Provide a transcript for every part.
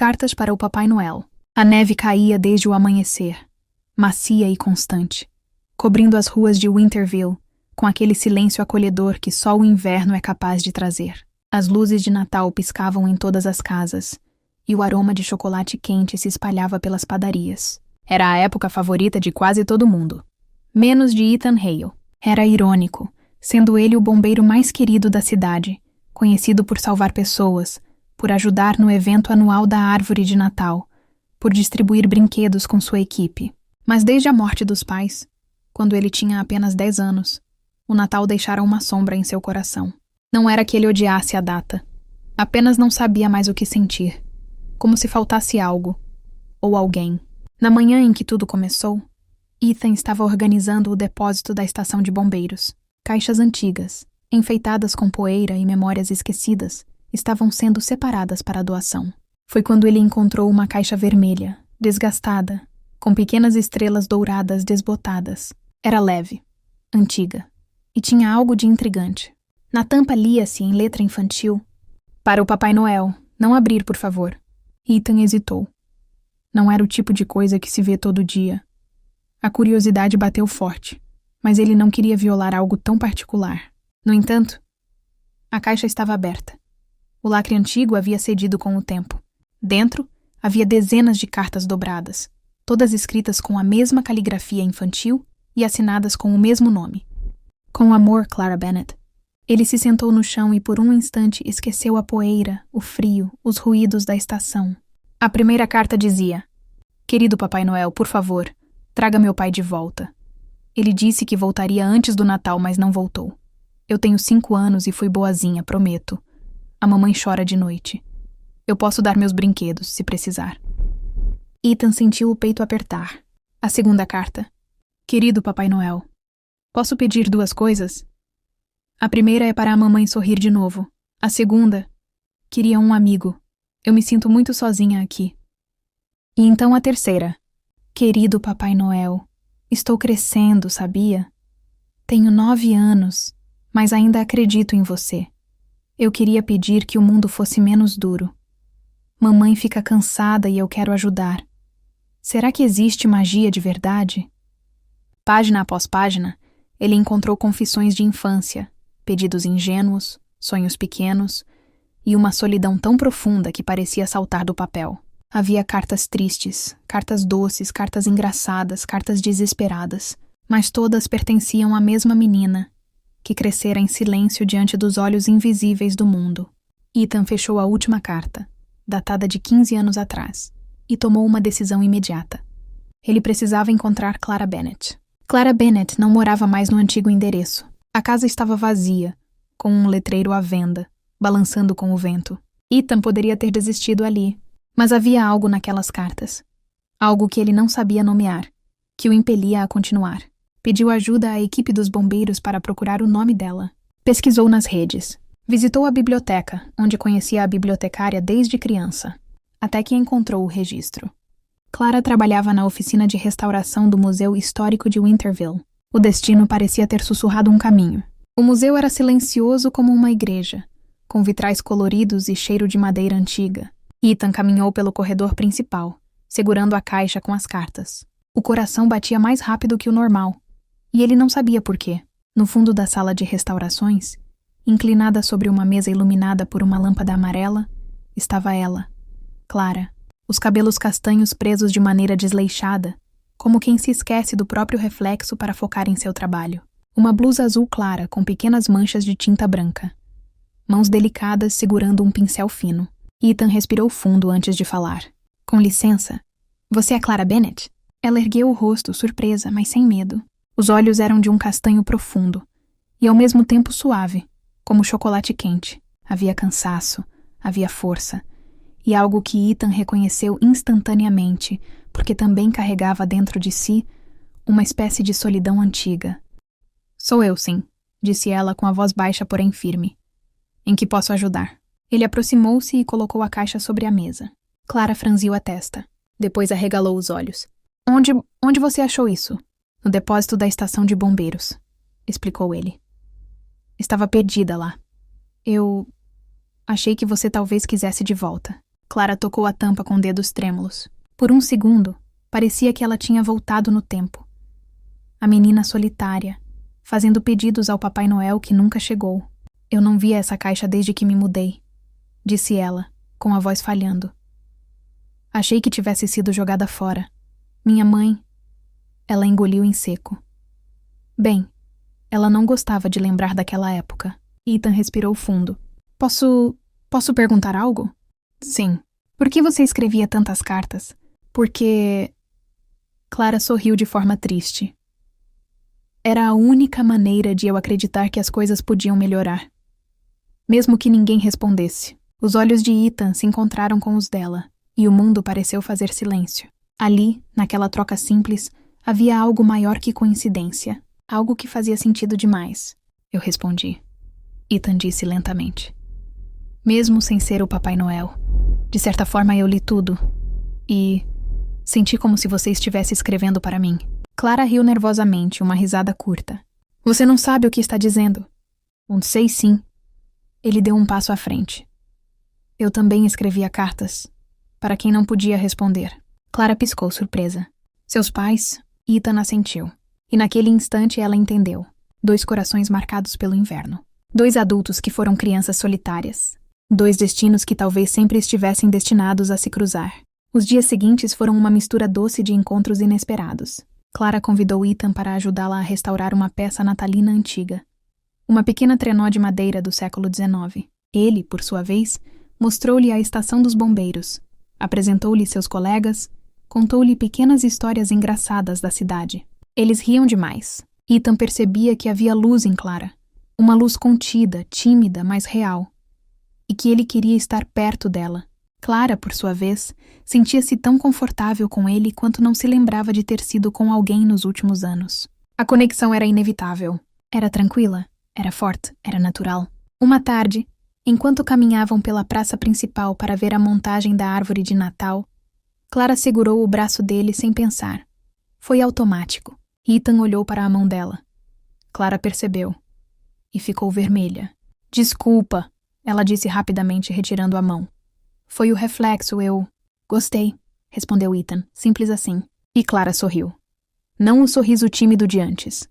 Cartas para o Papai Noel. A neve caía desde o amanhecer, macia e constante, cobrindo as ruas de Winterville, com aquele silêncio acolhedor que só o inverno é capaz de trazer. As luzes de Natal piscavam em todas as casas, e o aroma de chocolate quente se espalhava pelas padarias. Era a época favorita de quase todo mundo, menos de Ethan Hale. Era irônico, sendo ele o bombeiro mais querido da cidade, conhecido por salvar pessoas, por ajudar no evento anual da árvore de Natal, por distribuir brinquedos com sua equipe. Mas desde a morte dos pais, quando ele tinha apenas 10 anos, o Natal deixara uma sombra em seu coração. Não era que ele odiasse a data, apenas não sabia mais o que sentir, como se faltasse algo, ou alguém. Na manhã em que tudo começou, Ethan estava organizando o depósito da estação de bombeiros. Caixas antigas, enfeitadas com poeira e memórias esquecidas, estavam sendo separadas para a doação. Foi quando ele encontrou uma caixa vermelha, desgastada, com pequenas estrelas douradas desbotadas. Era leve, antiga, e tinha algo de intrigante. Na tampa lia-se, em letra infantil, "Para o Papai Noel, não abrir, por favor." Ethan hesitou. Não era o tipo de coisa que se vê todo dia. A curiosidade bateu forte, mas ele não queria violar algo tão particular. No entanto, a caixa estava aberta. O lacre antigo havia cedido com o tempo. Dentro, havia dezenas de cartas dobradas, todas escritas com a mesma caligrafia infantil e assinadas com o mesmo nome. Com amor, Clara Bennett. Ele se sentou no chão e por um instante esqueceu a poeira, o frio, os ruídos da estação. A primeira carta dizia: "Querido Papai Noel, por favor, traga meu pai de volta. Ele disse que voltaria antes do Natal, mas não voltou. Eu tenho 5 anos e fui boazinha, prometo. A mamãe chora de noite. Eu posso dar meus brinquedos, se precisar." Ethan sentiu o peito apertar. A segunda carta: "Querido Papai Noel, posso pedir 2 coisas? A primeira é para a mamãe sorrir de novo. A segunda, queria um amigo. Eu me sinto muito sozinha aqui." E então a terceira: "Querido Papai Noel, estou crescendo, sabia? Tenho 9 anos, mas ainda acredito em você. Eu queria pedir que o mundo fosse menos duro. Mamãe fica cansada e eu quero ajudar. Será que existe magia de verdade?" Página após página, ele encontrou confissões de infância, pedidos ingênuos, sonhos pequenos e uma solidão tão profunda que parecia saltar do papel. Havia cartas tristes, cartas doces, cartas engraçadas, cartas desesperadas, mas todas pertenciam à mesma menina, que crescera em silêncio diante dos olhos invisíveis do mundo. Ethan fechou a última carta, datada de 15 anos atrás, e tomou uma decisão imediata. Ele precisava encontrar Clara Bennett. Clara Bennett não morava mais no antigo endereço. A casa estava vazia, com um letreiro à venda, balançando com o vento. Ethan poderia ter desistido ali, mas havia algo naquelas cartas. Algo que ele não sabia nomear, que o impelia a continuar. Pediu ajuda à equipe dos bombeiros para procurar o nome dela. Pesquisou nas redes. Visitou a biblioteca, onde conhecia a bibliotecária desde criança, até que encontrou o registro. Clara trabalhava na oficina de restauração do Museu Histórico de Winterville. O destino parecia ter sussurrado um caminho. O museu era silencioso como uma igreja, com vitrais coloridos e cheiro de madeira antiga. Ethan caminhou pelo corredor principal, segurando a caixa com as cartas. O coração batia mais rápido que o normal, e ele não sabia por quê. No fundo da sala de restaurações, inclinada sobre uma mesa iluminada por uma lâmpada amarela, estava ela, Clara, os cabelos castanhos presos de maneira desleixada, como quem se esquece do próprio reflexo para focar em seu trabalho. Uma blusa azul clara com pequenas manchas de tinta branca. Mãos delicadas segurando um pincel fino. Ethan respirou fundo antes de falar. "Com licença, você é Clara Bennett?" Ela ergueu o rosto, surpresa, mas sem medo. Os olhos eram de um castanho profundo, e ao mesmo tempo suave, como chocolate quente. Havia cansaço, havia força, e algo que Ethan reconheceu instantaneamente, porque também carregava dentro de si uma espécie de solidão antiga. "Sou eu, sim", disse ela com a voz baixa, porém firme. "Em que posso ajudar?" Ele aproximou-se e colocou a caixa sobre a mesa. Clara franziu a testa. Depois arregalou os olhos. Onde você achou isso?" "No depósito da estação de bombeiros", explicou ele. "Estava perdida lá. Eu achei que você talvez quisesse de volta." Clara tocou a tampa com dedos trêmulos. Por um segundo, parecia que ela tinha voltado no tempo. A menina solitária, fazendo pedidos ao Papai Noel que nunca chegou. Eu não via essa caixa desde que me mudei, disse ela, com a voz falhando. Achei que tivesse sido jogada fora. Minha mãe... Ela engoliu em seco. Bem, ela não gostava de lembrar daquela época. Ethan respirou fundo. Posso perguntar algo? Sim. Por que você escrevia tantas cartas? Porque... Clara sorriu de forma triste. Era a única maneira de eu acreditar que as coisas podiam melhorar. Mesmo que ninguém respondesse, os olhos de Ethan se encontraram com os dela, e o mundo pareceu fazer silêncio. Ali, naquela troca simples, havia algo maior que coincidência, algo que fazia sentido demais. Eu respondi. Ethan disse lentamente. Mesmo sem ser o Papai Noel, de certa forma eu li tudo, e senti como se você estivesse escrevendo para mim. Clara riu nervosamente, uma risada curta. Você não sabe o que está dizendo. Sei sim. Ele deu um passo à frente. Eu também escrevia cartas, para quem não podia responder. Clara piscou surpresa. Seus pais? Ethan assentiu. E naquele instante ela entendeu. 2 corações marcados pelo inverno. 2 adultos que foram crianças solitárias. 2 destinos que talvez sempre estivessem destinados a se cruzar. Os dias seguintes foram uma mistura doce de encontros inesperados. Clara convidou Ethan para ajudá-la a restaurar uma peça natalina antiga. Uma pequena trenó de madeira do século XIX. Ele, por sua vez, mostrou-lhe a estação dos bombeiros, apresentou-lhe seus colegas, contou-lhe pequenas histórias engraçadas da cidade. Eles riam demais. Ethan percebia que havia luz em Clara. Uma luz contida, tímida, mas real. E que ele queria estar perto dela. Clara, por sua vez, sentia-se tão confortável com ele quanto não se lembrava de ter sido com alguém nos últimos anos. A conexão era inevitável. Era tranquila, era forte, era natural. Uma tarde, enquanto caminhavam pela praça principal para ver a montagem da árvore de Natal, Clara segurou o braço dele sem pensar. Foi automático. Ethan olhou para a mão dela. Clara percebeu. E ficou vermelha. Desculpa, ela disse rapidamente, retirando a mão. Foi o reflexo, eu... Gostei, respondeu Ethan, simples assim. E Clara sorriu. Não o sorriso tímido de antes,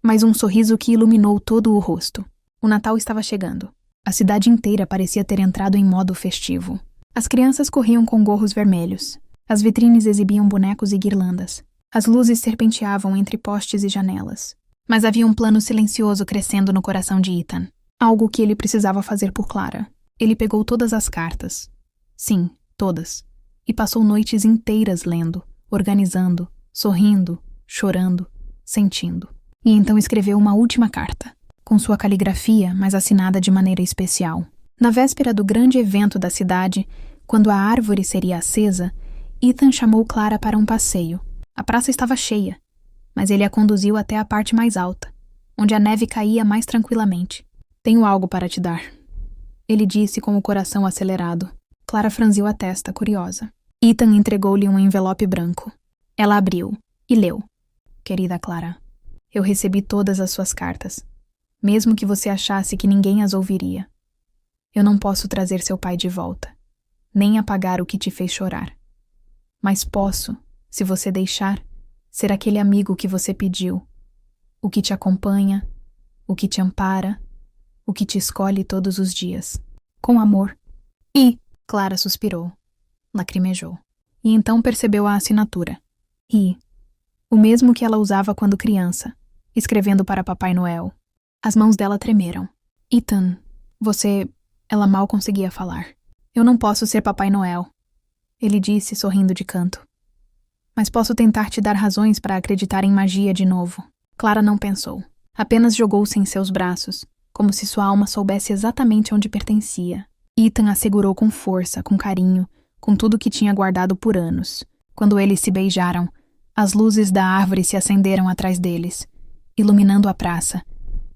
mas um sorriso que iluminou todo o rosto. O Natal estava chegando. A cidade inteira parecia ter entrado em modo festivo. As crianças corriam com gorros vermelhos. As vitrines exibiam bonecos e guirlandas. As luzes serpenteavam entre postes e janelas. Mas havia um plano silencioso crescendo no coração de Ethan. Algo que ele precisava fazer por Clara. Ele pegou todas as cartas. Sim, todas. E passou noites inteiras lendo, organizando, sorrindo, chorando, sentindo. E então escreveu uma última carta, com sua caligrafia, mas assinada de maneira especial. Na véspera do grande evento da cidade, quando a árvore seria acesa, Ethan chamou Clara para um passeio. A praça estava cheia, mas ele a conduziu até a parte mais alta, onde a neve caía mais tranquilamente. Tenho algo para te dar, ele disse com o coração acelerado. Clara franziu a testa, curiosa. Ethan entregou-lhe um envelope branco. Ela abriu e leu. Querida Clara, eu recebi todas as suas cartas, mesmo que você achasse que ninguém as ouviria. Eu não posso trazer seu pai de volta, nem apagar o que te fez chorar. Mas posso, se você deixar, ser aquele amigo que você pediu, o que te acompanha, o que te ampara, o que te escolhe todos os dias. Com amor. E... Clara suspirou. Lacrimejou. E então percebeu a assinatura. I. O mesmo que ela usava quando criança, escrevendo para Papai Noel. As mãos dela tremeram. Ethan, você... Ela mal conseguia falar. Eu não posso ser Papai Noel, ele disse, sorrindo de canto. Mas posso tentar te dar razões para acreditar em magia de novo. Clara não pensou. Apenas jogou-se em seus braços, como se sua alma soubesse exatamente onde pertencia. Ethan a segurou com força, com carinho, com tudo que tinha guardado por anos. Quando eles se beijaram, as luzes da árvore se acenderam atrás deles, iluminando a praça,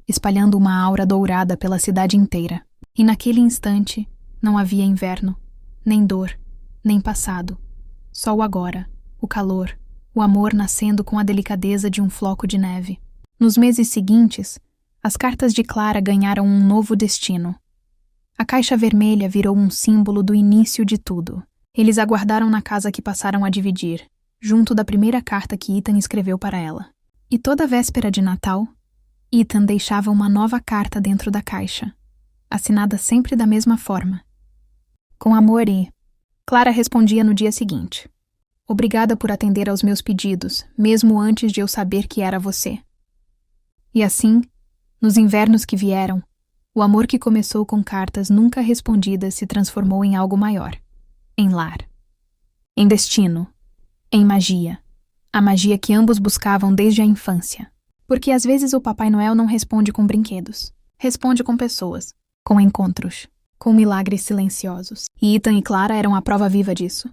espalhando uma aura dourada pela cidade inteira. E naquele instante, não havia inverno, nem dor, nem passado. Só o agora, o calor, o amor nascendo com a delicadeza de um floco de neve. Nos meses seguintes, as cartas de Clara ganharam um novo destino. A caixa vermelha virou um símbolo do início de tudo. Eles aguardaram na casa que passaram a dividir, junto da primeira carta que Ethan escreveu para ela. E toda véspera de Natal, Ethan deixava uma nova carta dentro da caixa, assinada sempre da mesma forma. Com amor e... Clara respondia no dia seguinte. Obrigada por atender aos meus pedidos, mesmo antes de eu saber que era você. E assim, nos invernos que vieram, o amor que começou com cartas nunca respondidas se transformou em algo maior. Em lar. Em destino. Em magia. A magia que ambos buscavam desde a infância. Porque às vezes o Papai Noel não responde com brinquedos. Responde com pessoas. Com encontros. Com milagres silenciosos. E Ethan e Clara eram a prova viva disso.